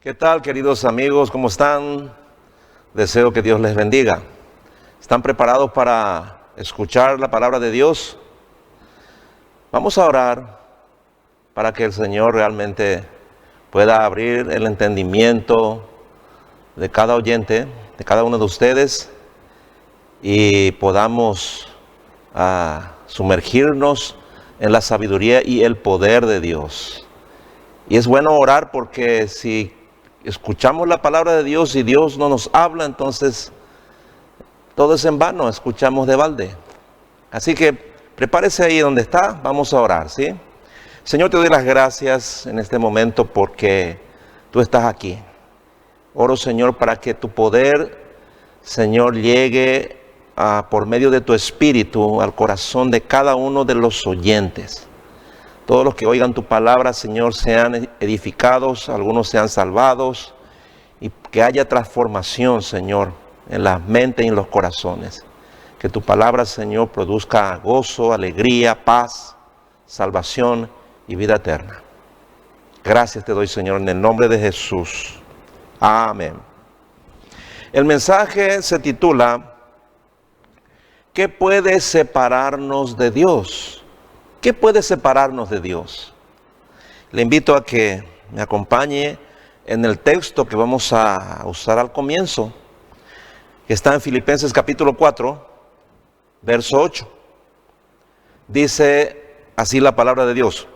¿Qué tal, queridos amigos? ¿Cómo están? Deseo que Dios les bendiga. ¿Están preparados para escuchar la palabra de Dios? Vamos a orar para que el Señor realmente pueda abrir el entendimiento de cada oyente, de cada uno de ustedes, y podamos sumergirnos en la sabiduría y el poder de Dios. Y es bueno orar porque si escuchamos la palabra de Dios y Dios no nos habla, entonces todo es en vano, escuchamos de balde. Así que prepárese ahí donde está, vamos a orar, ¿sí? Señor, te doy las gracias en este momento porque tú estás aquí. Oro, Señor, para que tu poder, Señor, llegue por medio de tu Espíritu al corazón de cada uno de los oyentes. Todos los que oigan tu palabra, Señor, sean edificados, algunos sean salvados, y que haya transformación, Señor, en las mentes y en los corazones. Que tu palabra, Señor, produzca gozo, alegría, paz, salvación y vida eterna. Gracias te doy, Señor, en el nombre de Jesús. Amén. El mensaje se titula ¿Qué puede separarnos de Dios? ¿Qué puede separarnos de Dios? Le invito a que me acompañe en el texto que vamos a usar al comienzo, que está en Filipenses capítulo 4, verso 8. Dice así la palabra de Dios: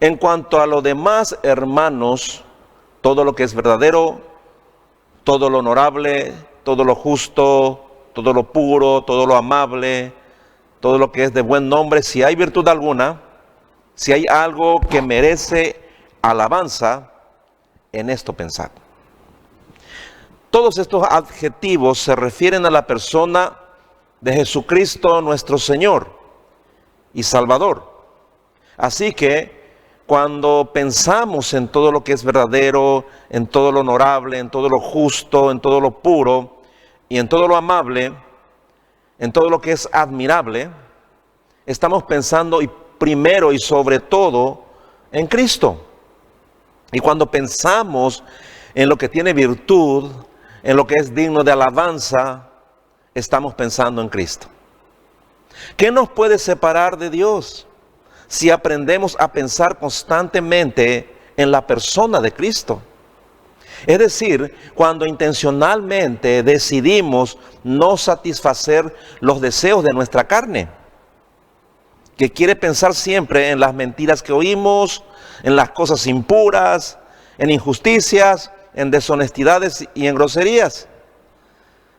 en cuanto a lo demás, hermanos, todo lo que es verdadero, todo lo honorable, todo lo justo, todo lo puro, todo lo amable, todo lo que es de buen nombre, si hay virtud alguna, si hay algo que merece alabanza, en esto pensad. Todos estos adjetivos se refieren a la persona de Jesucristo nuestro Señor y Salvador. Así que cuando pensamos en todo lo que es verdadero, en todo lo honorable, en todo lo justo, en todo lo puro y en todo lo amable, en todo lo que es admirable, estamos pensando primero y sobre todo en Cristo. Y cuando pensamos en lo que tiene virtud, en lo que es digno de alabanza, estamos pensando en Cristo. ¿Qué nos puede separar de Dios si aprendemos a pensar constantemente en la persona de Cristo? Es decir, cuando intencionalmente decidimos no satisfacer los deseos de nuestra carne, que quiere pensar siempre en las mentiras que oímos, en las cosas impuras, en injusticias, en deshonestidades y en groserías,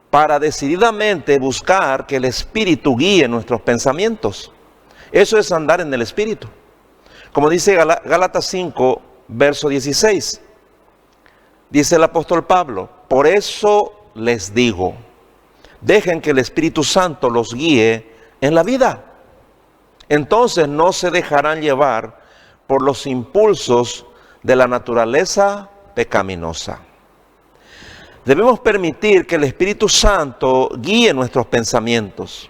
para decididamente buscar que el Espíritu guíe nuestros pensamientos. Eso es andar en el Espíritu. Como dice Gálatas 5, verso 16. Dice el apóstol Pablo: por eso les digo, dejen que el Espíritu Santo los guíe en la vida. Entonces no se dejarán llevar por los impulsos de la naturaleza pecaminosa. Debemos permitir que el Espíritu Santo guíe nuestros pensamientos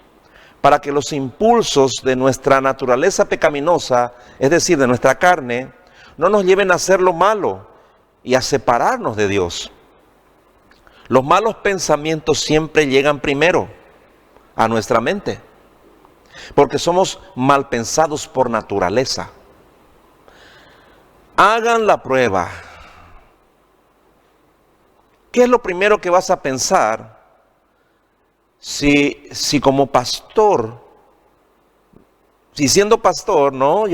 para que los impulsos de nuestra naturaleza pecaminosa, es decir, de nuestra carne, no nos lleven a hacer lo malo y a separarnos de Dios. Los malos pensamientos siempre llegan primero a nuestra mente, porque somos mal pensados por naturaleza. Hagan la prueba. ¿Qué es lo primero que vas a pensar si como pastor, si siendo pastor, no,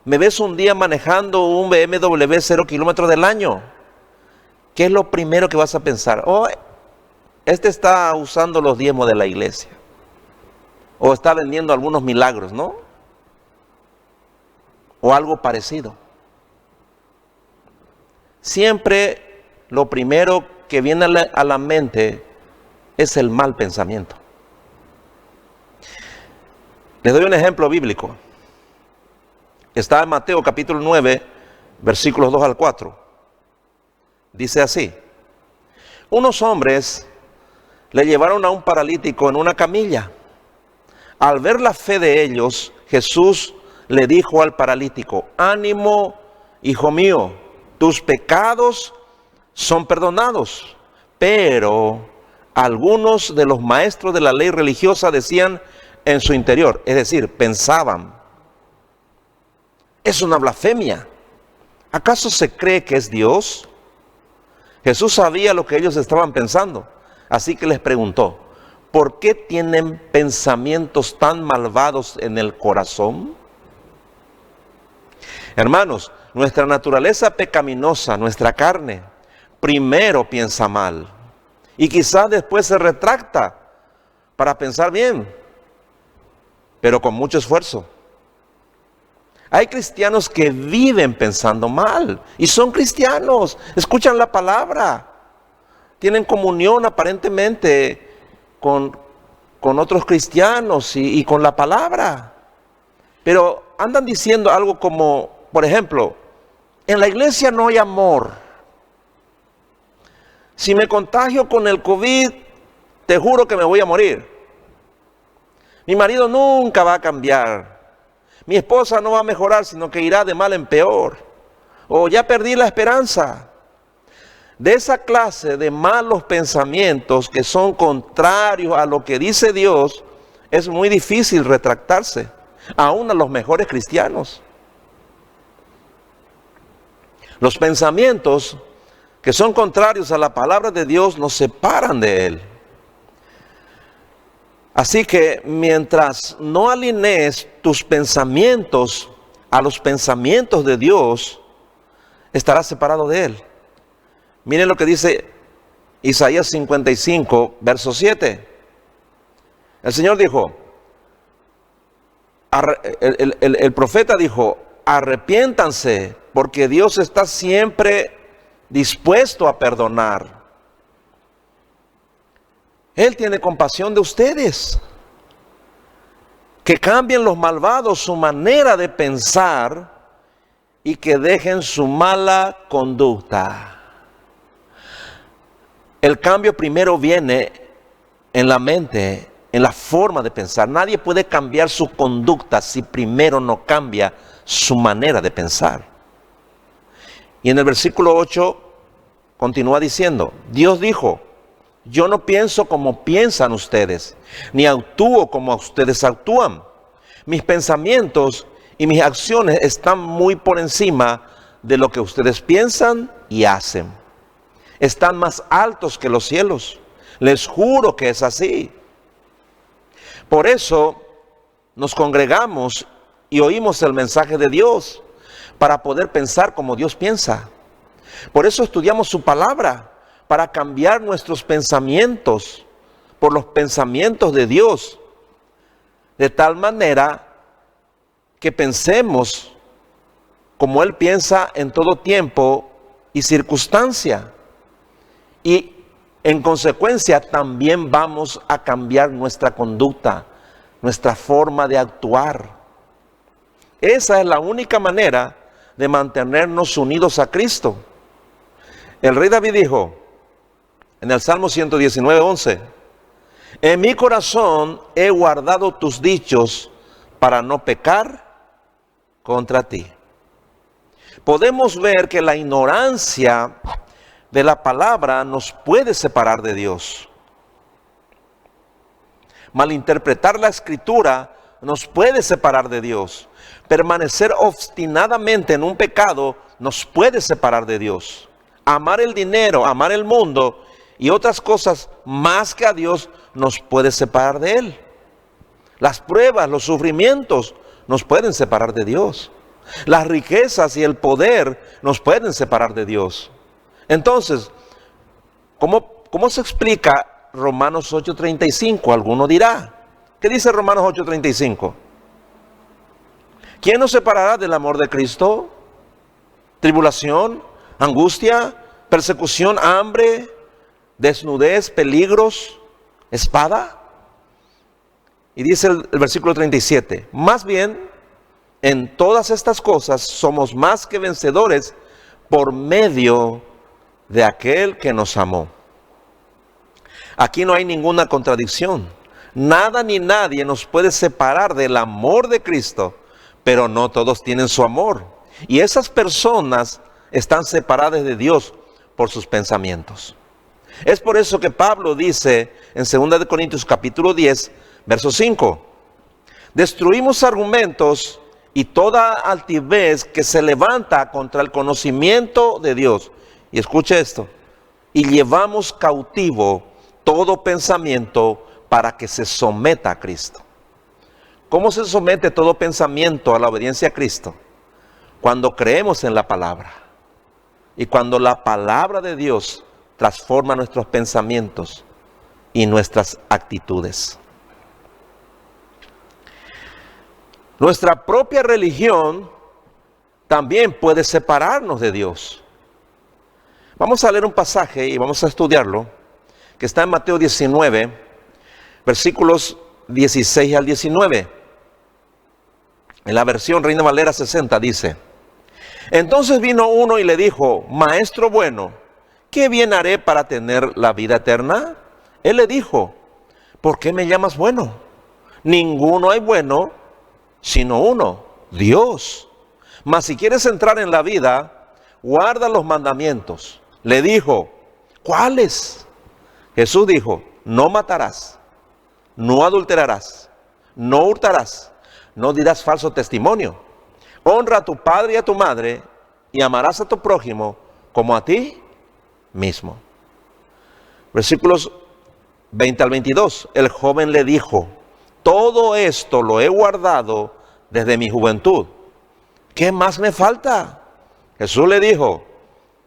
me ves un día manejando un BMW 0 kilómetros del año? ¿Qué es lo primero que vas a pensar? Oh, este está usando los diezmos de la iglesia. O está vendiendo algunos milagros, ¿no? O algo parecido. Siempre lo primero que viene a la mente es el mal pensamiento. Les doy un ejemplo bíblico. Está en Mateo capítulo 9, versículos 2 al 4. Dice así: unos hombres le llevaron a un paralítico en una camilla. Al ver la fe de ellos, Jesús le dijo al paralítico: ánimo, hijo mío, tus pecados son perdonados. Pero algunos de los maestros de la ley religiosa decían en su interior, es decir, pensaban, es una blasfemia. ¿Acaso se cree que es Dios? Jesús sabía lo que ellos estaban pensando, así que les preguntó, ¿por qué tienen pensamientos tan malvados en el corazón? Hermanos, nuestra naturaleza pecaminosa, nuestra carne, primero piensa mal y quizás después se retracta para pensar bien, pero con mucho esfuerzo. Hay cristianos que viven pensando mal y son cristianos, escuchan la palabra, tienen comunión aparentemente con otros cristianos y con la palabra, pero andan diciendo algo como, por ejemplo, en la iglesia no hay amor. Si me contagio con el COVID, te juro que me voy a morir. Mi marido nunca va a cambiar. Mi esposa no va a mejorar, sino que irá de mal en peor. O ya perdí la esperanza. De esa clase de malos pensamientos que son contrarios a lo que dice Dios, es muy difícil retractarse, aún a los mejores cristianos. Los pensamientos que son contrarios a la palabra de Dios nos separan de Él. Así que mientras no alinees tus pensamientos a los pensamientos de Dios, estarás separado de Él. Miren lo que dice Isaías 55, verso 7. El Señor dijo, el profeta dijo, arrepiéntanse, porque Dios está siempre dispuesto a perdonar. Él tiene compasión de ustedes. Que cambien los malvados su manera de pensar y que dejen su mala conducta. El cambio primero viene en la mente, en la forma de pensar. Nadie puede cambiar su conducta si primero no cambia su manera de pensar. Y en el versículo 8 continúa diciendo, Dios dijo, yo no pienso como piensan ustedes, ni actúo como ustedes actúan. Mis pensamientos y mis acciones están muy por encima de lo que ustedes piensan y hacen. Están más altos que los cielos. Les juro que es así. Por eso nos congregamos y oímos el mensaje de Dios para poder pensar como Dios piensa. Por eso estudiamos su palabra, para cambiar nuestros pensamientos por los pensamientos de Dios, de tal manera que pensemos como Él piensa en todo tiempo y circunstancia. Y en consecuencia también vamos a cambiar nuestra conducta, nuestra forma de actuar. Esa es la única manera de mantenernos unidos a Cristo. El rey David dijo en el Salmo 119, 11, en mi corazón he guardado tus dichos para no pecar contra ti. Podemos ver que la ignorancia de la palabra nos puede separar de Dios. Malinterpretar la escritura nos puede separar de Dios. Permanecer obstinadamente en un pecado nos puede separar de Dios. Amar el dinero, amar el mundo y otras cosas más que a Dios nos puede separar de Él. Las pruebas, los sufrimientos nos pueden separar de Dios. Las riquezas y el poder nos pueden separar de Dios. Entonces, ¿cómo se explica Romanos 8:35? Alguno dirá, ¿qué dice Romanos 8:35? ¿Quién nos separará del amor de Cristo? ¿Tribulación, angustia, persecución, hambre, desnudez, peligros, espada? Y dice el versículo 37, más bien, en todas estas cosas somos más que vencedores por medio de aquel que nos amó. Aquí no hay ninguna contradicción. Nada ni nadie nos puede separar del amor de Cristo, pero no todos tienen su amor. Y esas personas están separadas de Dios por sus pensamientos. Es por eso que Pablo dice en 2 de Corintios capítulo 10, verso 5, destruimos argumentos y toda altivez que se levanta contra el conocimiento de Dios. Y escuche esto, y llevamos cautivo todo pensamiento para que se someta a Cristo. ¿Cómo se somete todo pensamiento a la obediencia a Cristo? Cuando creemos en la palabra. Y cuando la palabra de Dios transforma nuestros pensamientos y nuestras actitudes. Nuestra propia religión también puede separarnos de Dios. Vamos a leer un pasaje y vamos a estudiarlo, que está en Mateo 19, versículos 16 al 19. En la versión Reina Valera 60 dice: entonces vino uno y le dijo, maestro bueno, ¿qué bien haré para tener la vida eterna? Él le dijo, ¿por qué me llamas bueno? Ninguno hay bueno, sino uno, Dios. Mas si quieres entrar en la vida, guarda los mandamientos. Le dijo, ¿cuáles? Jesús dijo, no matarás, no adulterarás, no hurtarás, no dirás falso testimonio. Honra a tu padre y a tu madre y amarás a tu prójimo como a ti mismo. Versículos 20 al 22. El joven le dijo, todo esto lo he guardado desde mi juventud. ¿Qué más me falta? Jesús le dijo,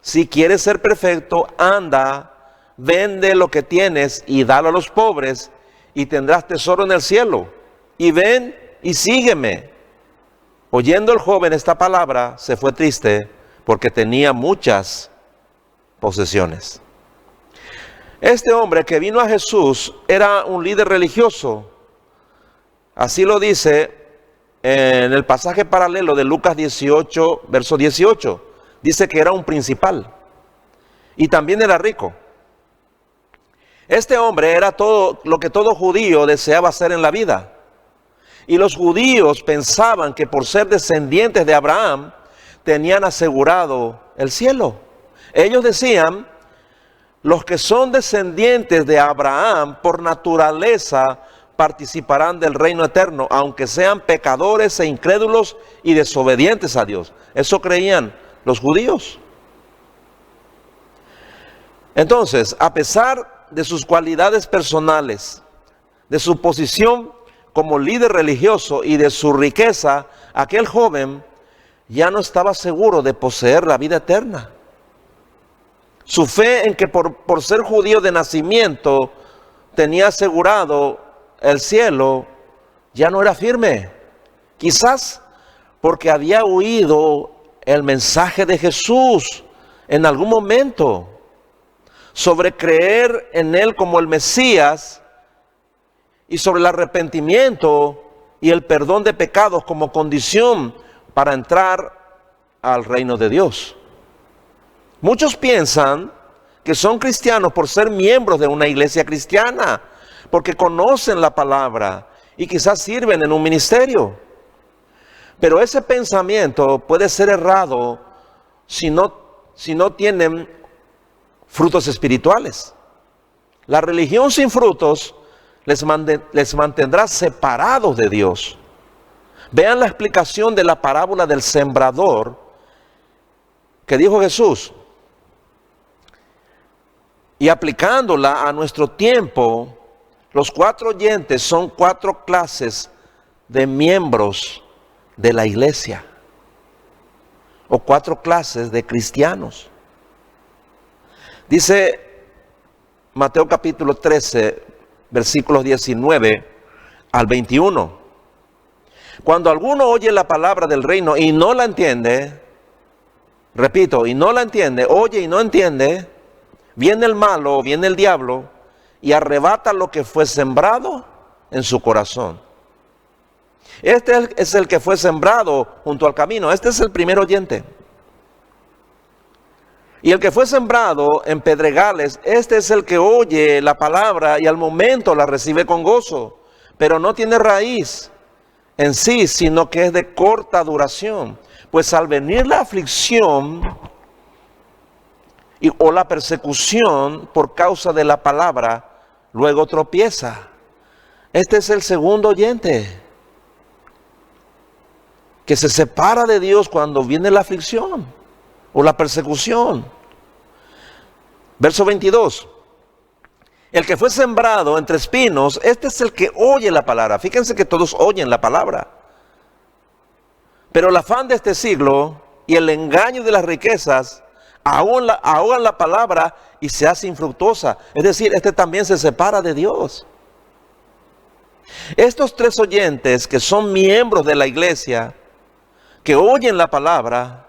si quieres ser perfecto, anda, vende lo que tienes y dalo a los pobres y tendrás tesoro en el cielo. Y ven y sígueme. Oyendo el joven esta palabra, se fue triste porque tenía muchas posesiones. Este hombre que vino a Jesús era un líder religioso. Así lo dice en el pasaje paralelo de Lucas 18, verso 18. Dice que era un principal y también era rico. Este hombre era todo lo que todo judío deseaba hacer en la vida. Y los judíos pensaban que por ser descendientes de Abraham tenían asegurado el cielo. Ellos decían, los que son descendientes de Abraham por naturaleza participarán del reino eterno, aunque sean pecadores e incrédulos y desobedientes a Dios. Eso creían los judíos. Entonces, a pesar de sus cualidades personales, de su posición como líder religioso y de su riqueza, aquel joven ya no estaba seguro de poseer la vida eterna. Su fe en que por ser judío de nacimiento tenía asegurado el cielo ya no era firme. Quizás porque había oído el mensaje de Jesús en algún momento sobre creer en Él como el Mesías y sobre el arrepentimiento y el perdón de pecados como condición para entrar al reino de Dios. Muchos piensan que son cristianos por ser miembros de una iglesia cristiana, porque conocen la palabra y quizás sirven en un ministerio. Pero ese pensamiento puede ser errado si no tienen frutos espirituales. La religión sin frutos les mantendrá separados de Dios. Vean la explicación de la parábola del sembrador que dijo Jesús. Y aplicándola a nuestro tiempo, los 4 oyentes son 4 clases de miembros de la iglesia. O 4 clases de cristianos. Dice Mateo capítulo 13, versículos 19 al 21. Cuando alguno oye la palabra del reino y no la entiende, repito, y no la entiende, oye y no entiende, viene el malo, viene el diablo y arrebata lo que fue sembrado en su corazón. Este es el que fue sembrado junto al camino. Este es el primer oyente. Y el que fue sembrado en pedregales, este es el que oye la palabra y al momento la recibe con gozo, pero no tiene raíz en sí, sino que es de corta duración. Pues al venir la aflicción o la persecución por causa de la palabra, luego tropieza. Este es el segundo oyente, que se separa de Dios cuando viene la aflicción o la persecución. Verso 22. El que fue sembrado entre espinos, este es el que oye la palabra. Fíjense que todos oyen la palabra. Pero el afán de este siglo y el engaño de las riquezas ahogan la palabra y se hace infructuosa. Es decir, este también se separa de Dios. Estos tres oyentes que son miembros de la iglesia, que oyen la palabra,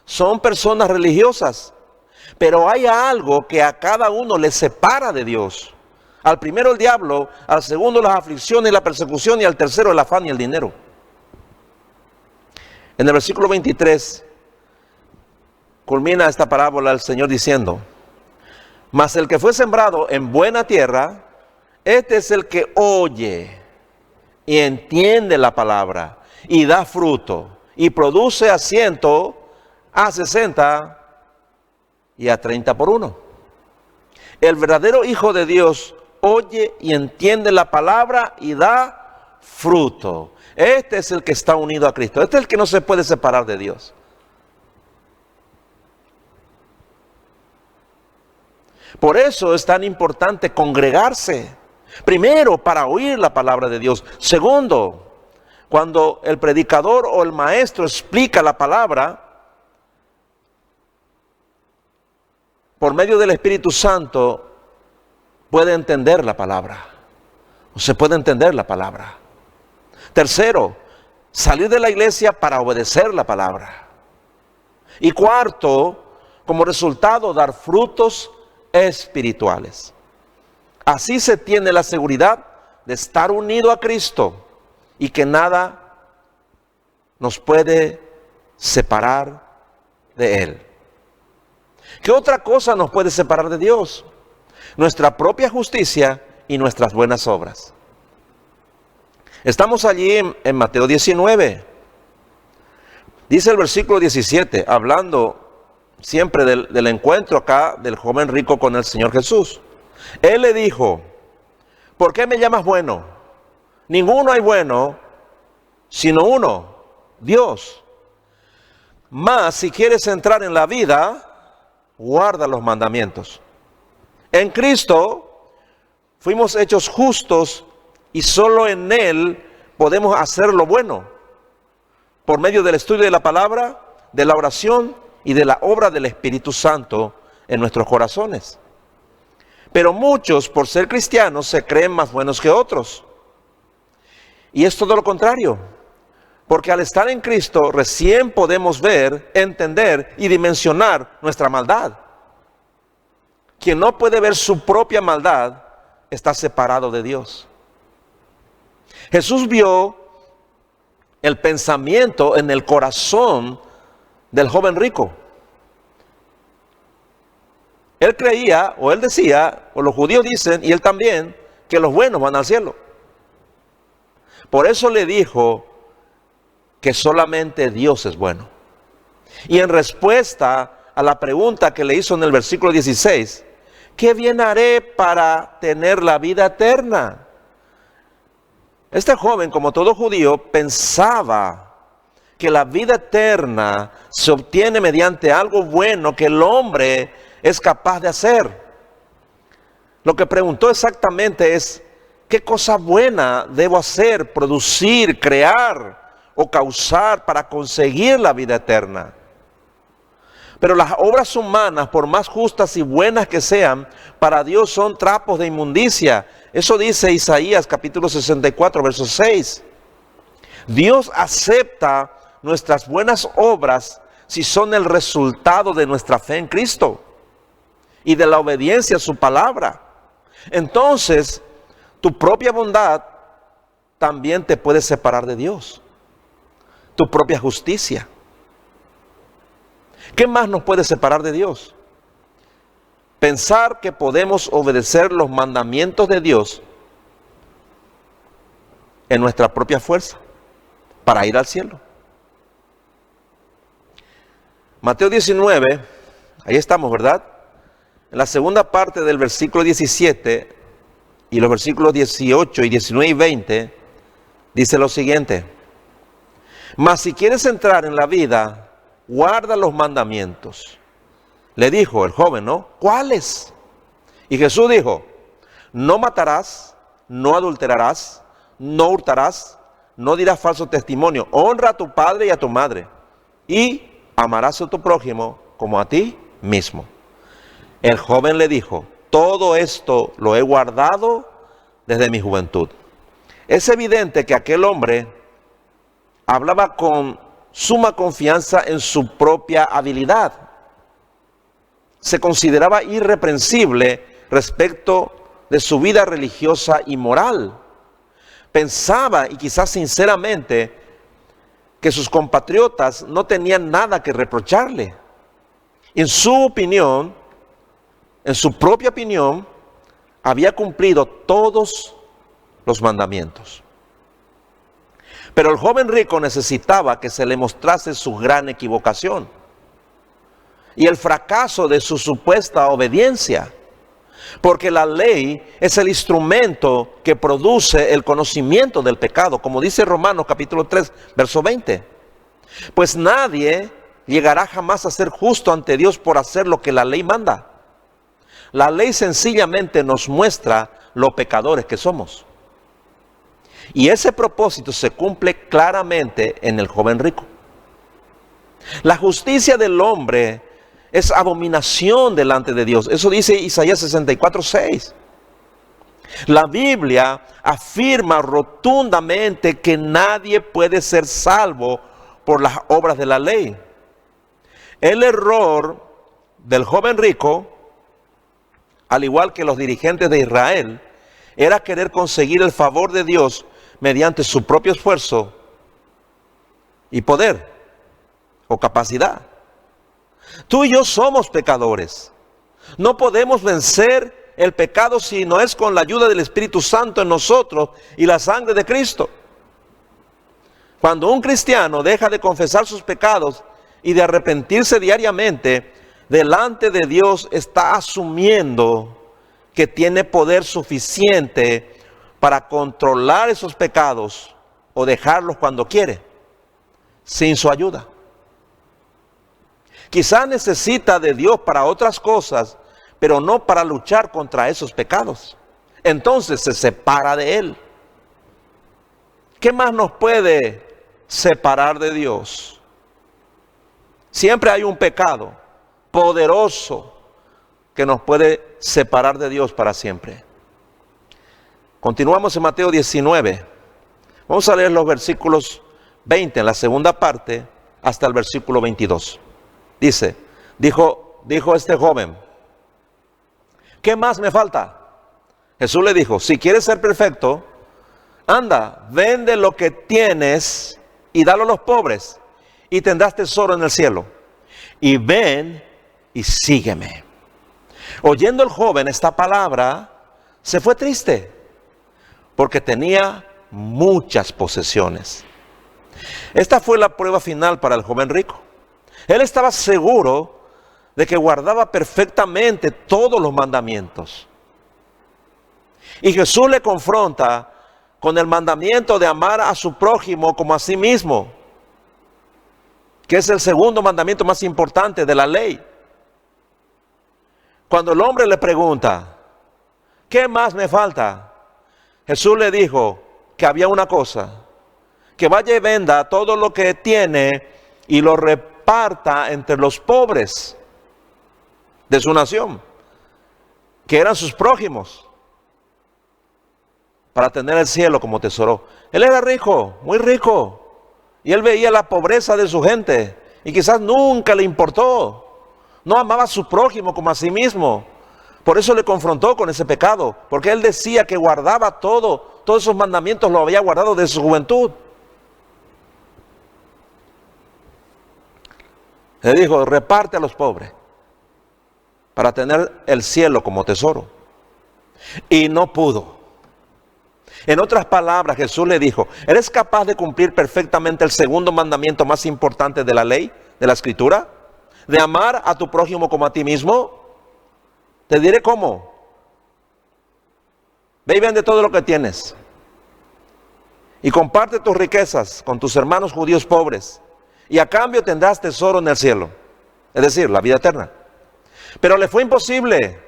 son personas religiosas. Pero hay algo que a cada uno les separa de Dios. Al primero el diablo, al segundo las aflicciones y la persecución, y al tercero el afán y el dinero. En el versículo 23 culmina esta parábola el Señor diciendo: mas el que fue sembrado en buena tierra, este es el que oye y entiende la palabra y da fruto y produce a 100, a 60 y a 30 por uno. El verdadero Hijo de Dios oye y entiende la palabra y da fruto. Este es el que está unido a Cristo. Este es el que no se puede separar de Dios. Por eso es tan importante congregarse. Primero, para oír la palabra de Dios. Segundo, cuando el predicador o el maestro explica la palabra, por medio del Espíritu Santo, puede entender la palabra. O se puede entender la palabra. Tercero, salir de la iglesia para obedecer la palabra. Y cuarto, como resultado, dar frutos espirituales. Así se tiene la seguridad de estar unido a Cristo y que nada nos puede separar de Él. ¿Qué otra cosa nos puede separar de Dios? Nuestra propia justicia y nuestras buenas obras. Estamos allí en Mateo 19. Dice el versículo 17, hablando siempre del encuentro acá del joven rico con el Señor Jesús. Él le dijo: ¿por qué me llamas bueno? Ninguno hay bueno, sino uno, Dios. Mas si quieres entrar en la vida, guarda los mandamientos. En Cristo fuimos hechos justos y solo en Él podemos hacer lo bueno, por medio del estudio de la palabra, de la oración y de la obra del Espíritu Santo en nuestros corazones. Pero muchos, por ser cristianos, se creen más buenos que otros. Y es todo lo contrario, porque al estar en Cristo recién podemos ver, entender y dimensionar nuestra maldad. Quien no puede ver su propia maldad está separado de Dios. Jesús vio el pensamiento en el corazón del joven rico. Él creía, o él decía, o los judíos dicen, y él también, que los buenos van al cielo. Por eso le dijo que solamente Dios es bueno. Y en respuesta a la pregunta que le hizo en el versículo 16, ¿qué bien haré para tener la vida eterna? Este joven, como todo judío, pensaba que la vida eterna se obtiene mediante algo bueno que el hombre es capaz de hacer. Lo que preguntó exactamente es: ¿qué cosa buena debo hacer, producir, crear o causar para conseguir la vida eterna? Pero las obras humanas, por más justas y buenas que sean, para Dios son trapos de inmundicia. Eso dice Isaías capítulo 64, verso 6. Dios acepta nuestras buenas obras si son el resultado de nuestra fe en Cristo y de la obediencia a su palabra. Entonces, tu propia bondad también te puede separar de Dios. Tu propia justicia. ¿Qué más nos puede separar de Dios? Pensar que podemos obedecer los mandamientos de Dios en nuestra propia fuerza para ir al cielo. Mateo 19, ahí estamos, ¿verdad? en la segunda parte del versículo 17 y los versículos 18 y 19 y 20, dice lo siguiente: mas si quieres entrar en la vida, guarda los mandamientos. Le dijo el joven, ¿no? ¿Cuáles? Y Jesús dijo: no matarás, no adulterarás, no hurtarás, no dirás falso testimonio, honra a tu padre y a tu madre, y amarás a tu prójimo como a ti mismo. El joven le dijo: todo esto lo he guardado desde mi juventud. Es evidente que aquel hombre hablaba con suma confianza en su propia habilidad. Se consideraba irreprensible respecto de su vida religiosa y moral. Pensaba, y quizás sinceramente, que sus compatriotas no tenían nada que reprocharle. En su opinión, en su propia opinión, había cumplido todos los mandamientos. Pero el joven rico necesitaba que se le mostrase su gran equivocación y el fracaso de su supuesta obediencia, porque la ley es el instrumento que produce el conocimiento del pecado, como dice Romanos capítulo 3, verso 20. Pues nadie llegará jamás a ser justo ante Dios por hacer lo que la ley manda. La ley sencillamente nos muestra lo pecadores que somos. Y ese propósito se cumple claramente en el joven rico. La justicia del hombre es abominación delante de Dios. Eso dice Isaías 64:6. La Biblia afirma rotundamente que nadie puede ser salvo por las obras de la ley. El error del joven rico, al igual que los dirigentes de Israel, era querer conseguir el favor de Dios mediante su propio esfuerzo y poder o capacidad. Tú y yo somos pecadores. No podemos vencer el pecado si no es con la ayuda del Espíritu Santo en nosotros y la sangre de Cristo. Cuando un cristiano deja de confesar sus pecados y de arrepentirse diariamente, delante de Dios está asumiendo que tiene poder suficiente para controlar esos pecados o dejarlos cuando quiere, sin su ayuda. Quizás necesita de Dios para otras cosas, pero no para luchar contra esos pecados. Entonces se separa de Él. ¿Qué más nos puede separar de Dios? Siempre hay un pecado poderoso que nos puede separar de Dios para siempre. Continuamos en Mateo 19. Vamos a leer los versículos 20 en la segunda parte hasta el versículo 22. Dice, dijo este joven: ¿qué más me falta? Jesús le dijo: si quieres ser perfecto, anda, vende lo que tienes y dalo a los pobres, y tendrás tesoro en el cielo. Y ven y sígueme. Oyendo el joven esta palabra, se fue triste, porque tenía muchas posesiones. Esta fue la prueba final para el joven rico. Él estaba seguro de que guardaba perfectamente todos los mandamientos. Y Jesús le confronta con el mandamiento de amar a su prójimo como a sí mismo, que es el segundo mandamiento más importante de la ley. Cuando el hombre le pregunta: ¿qué más me falta? Jesús le dijo que había una cosa: que vaya y venda todo lo que tiene y lo reparta entre los pobres de su nación, que eran sus prójimos, para tener el cielo como tesoro. Él era rico, muy rico, y él veía la pobreza de su gente, y quizás nunca le importó. No amaba a su prójimo como a sí mismo. Por eso le confrontó con ese pecado, porque él decía que guardaba todos esos mandamientos, los había guardado desde su juventud. Le dijo: reparte a los pobres para tener el cielo como tesoro. Y no pudo. En otras palabras, Jesús le dijo: ¿eres capaz de cumplir perfectamente el segundo mandamiento más importante de la ley, de la Escritura? ¿De amar a tu prójimo como a ti mismo? Te diré cómo. Ve y vende todo lo que tienes. Y comparte tus riquezas con tus hermanos judíos pobres. Y a cambio tendrás tesoro en el cielo. Es decir, la vida eterna. Pero le fue imposible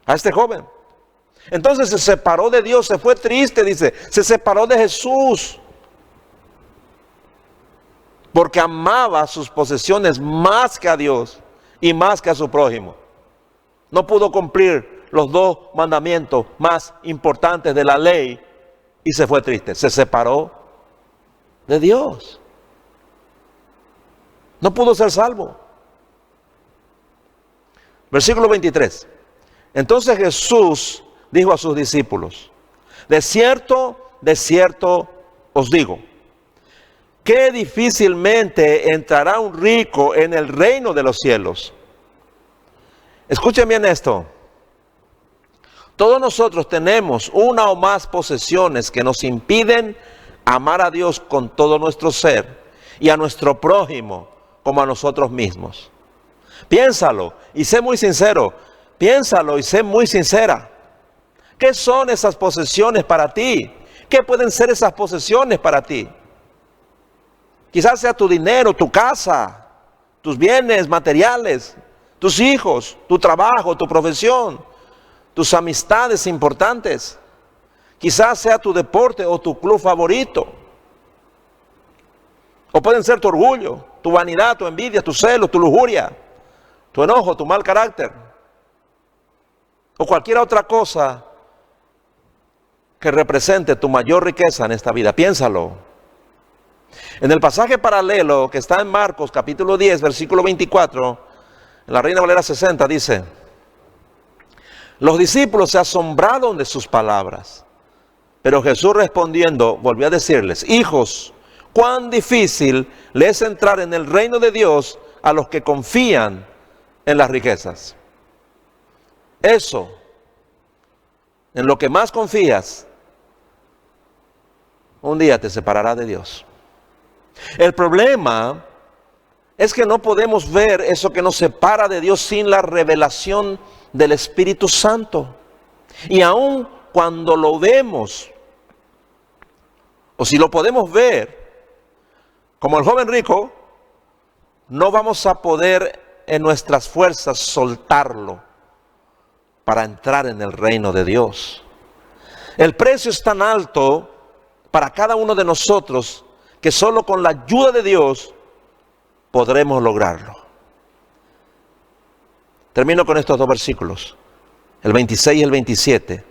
a este joven. Entonces se separó de Dios, se fue triste, dice. Se separó de Jesús. Porque amaba sus posesiones más que a Dios y más que a su prójimo. No pudo cumplir los 2 mandamientos más importantes de la ley y se fue triste. Se separó de Dios. No pudo ser salvo. Versículo 23. Entonces Jesús dijo a sus discípulos: de cierto os digo, que difícilmente entrará un rico en el reino de los cielos. Escuchen bien esto. Todos nosotros tenemos una o más posesiones que nos impiden amar a Dios con todo nuestro ser y a nuestro prójimo como a nosotros mismos. Piénsalo y sé muy sincero. Piénsalo y sé muy sincera. ¿Qué son esas posesiones para ti? ¿Qué pueden ser esas posesiones para ti? Quizás sea tu dinero, tu casa, tus bienes materiales, tus hijos, tu trabajo, tu profesión, tus amistades importantes. Quizás sea tu deporte o tu club favorito. O pueden ser tu orgullo, tu vanidad, tu envidia, tu celo, tu lujuria, tu enojo, tu mal carácter. O cualquier otra cosa que represente tu mayor riqueza en esta vida. Piénsalo. En el pasaje paralelo que está en Marcos capítulo 10, versículo 24, en la Reina Valera 60 dice: los discípulos se asombraron de sus palabras, pero Jesús respondiendo volvió a decirles: hijos, cuán difícil le es entrar en el reino de Dios a los que confían en las riquezas. Eso, en lo que más confías, un día te separará de Dios. El problema es que no podemos ver eso que nos separa de Dios sin la revelación del Espíritu Santo. Y aun cuando lo vemos, o si lo podemos ver, como el joven rico, no vamos a poder en nuestras fuerzas soltarlo para entrar en el reino de Dios. El precio es tan alto para cada uno de nosotros que solo con la ayuda de Dios podremos lograrlo. Termino con estos 2 versículos, el 26 y el 27.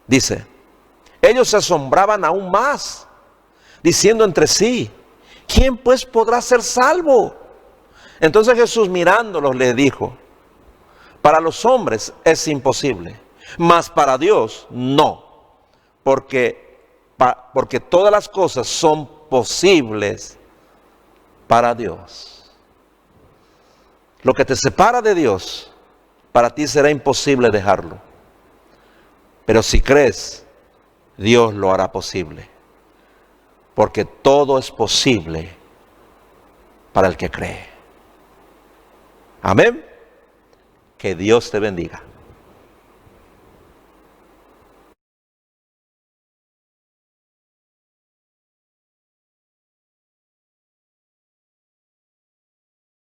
Dice: ellos se asombraban aún más, diciendo entre sí: ¿quién pues podrá ser salvo? Entonces Jesús mirándolos les dijo: para los hombres es imposible, mas para Dios no, porque todas las cosas son posibles para Dios. Lo que te separa de Dios, para ti será imposible dejarlo. Pero si crees, Dios lo hará posible. Porque todo es posible para el que cree. Amén. Que Dios te bendiga.